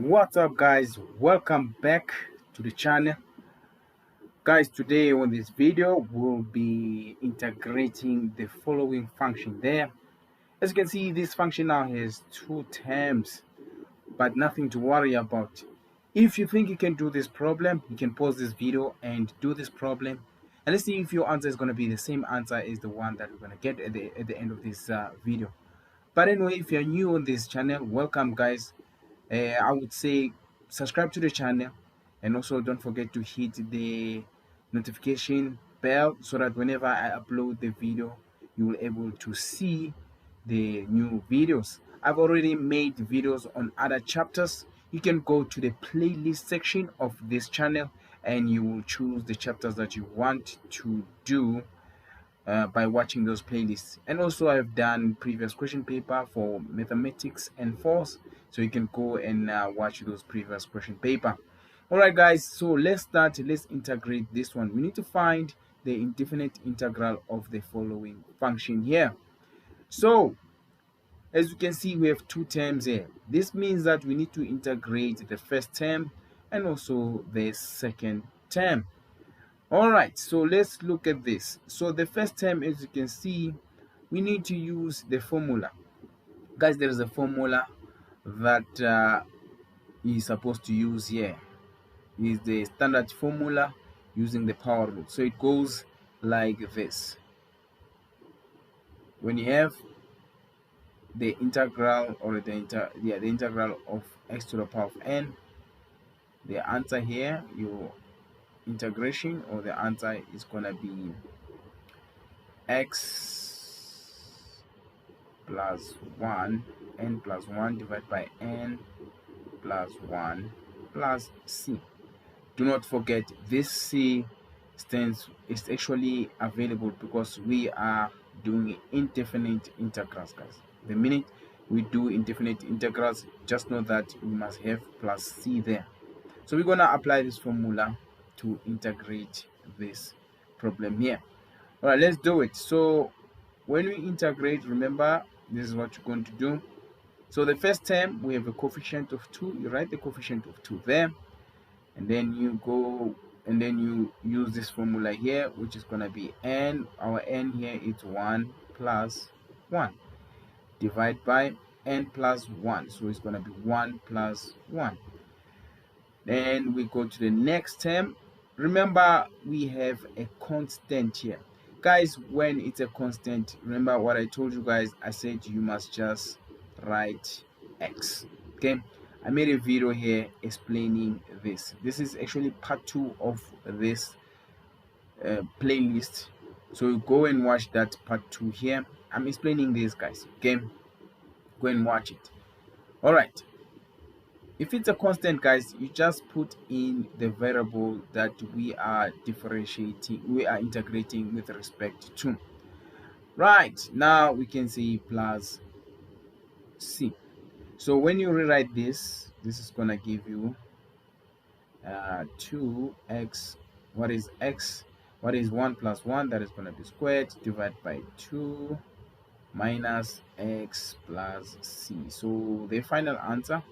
What's up, guys? Welcome back to the channel. Guys, today on this video we'll be integrating the following function there. As you can see, this function now has two terms, but nothing to worry about. If you think you can do this problem, you can pause this video and do this problem, and let's see if your answer is going to be the same answer as the one that we're going to get at the end of this video. But anyway, if you're new on this channel, welcome, guys. I would say subscribe to the channel, and also don't forget to hit the notification bell so that whenever I upload the video, you will able to see the new videos. I've already made videos on other chapters. You can go to the playlist section of this channel and you will choose the chapters that you want to do by watching those playlists. And also I've done previous question paper for mathematics and force, so you can go and watch those previous question paper. All right, guys, so let's integrate this one. We need to find the indefinite integral of the following function here. So as you can see, we have two terms here. This means that we need to integrate the first term and also the second term. All right, so let's look at this. So the first term, as you can see, we need to use the formula. Guys, there is a formula that is supposed to use here. It is the standard formula using the power rule. So it goes like this. When you have the integral or the integral of x to the power of n, the answer here, your integration or the answer is gonna be x plus 1 n plus 1 divided by n plus 1 plus c. Do not forget this c is actually available because we are doing indefinite integrals, guys. The minute we do indefinite integrals, just know that we must have plus c there. So we're gonna apply this formula to integrate this problem here. All right, let's do it. So when we integrate, remember, this is what you're going to do. So the first term, we have a coefficient of 2. You write the coefficient of 2 there, and then you go and then you use this formula here, which is going to be n. Our n here is 1 plus 1 divided by n plus 1. So it's going to be 1 plus 1. Then we go to the next term. Remember, we have a constant here, guys. When it's a constant, remember what I told you guys. I said you must just write x. Okay, I made a video here explaining this. This is actually part 2 of this playlist, so go and watch that part 2 here. I'm explaining this, guys. Okay, go and watch it. All right, if it's a constant, guys, you just put in the variable that we are integrating with respect to. Right, now we can say plus c. So when you rewrite this is gonna give you 2x. What is x? What is 1 plus 1? That is gonna be squared divided by 2 minus x plus c. So the final answer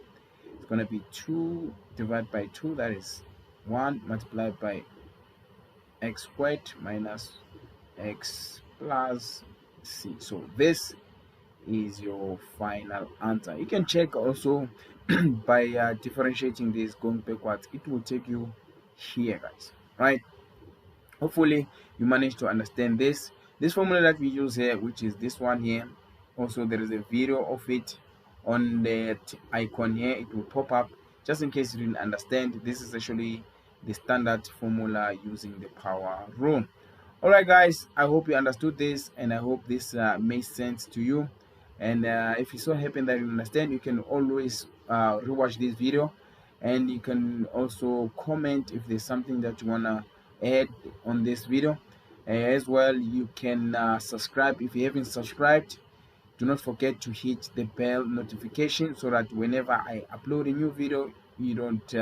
is going to be 2 divided by 2, that is 1 multiplied by x squared minus x plus c. So this is your final answer. You can check also by differentiating this going backwards. It will take you here, guys. Right, hopefully you managed to understand this formula that we use here, which is this one here. Also, there is a video of it on that icon here. It will pop up just in case you didn't understand. This is actually the standard formula using the power rule. All right, guys, I hope you understood this, and I hope this made sense to you. And if you so happen that you understand, you can always rewatch this video, and you can also comment if there's something that you want to add on this video. As well, you can subscribe if you haven't subscribed. Do not forget to hit the bell notification so that whenever I upload a new video, you don't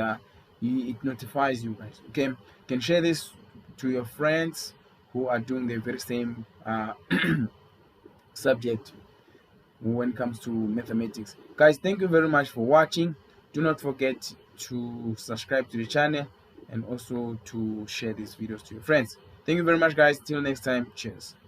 it notifies you, guys. Okay, you can share this to your friends who are doing the very same subject when it comes to mathematics. Guys, thank you very much for watching. Do not forget to subscribe to the channel and also to share these videos to your friends. Thank you very much, guys. Till next time, cheers.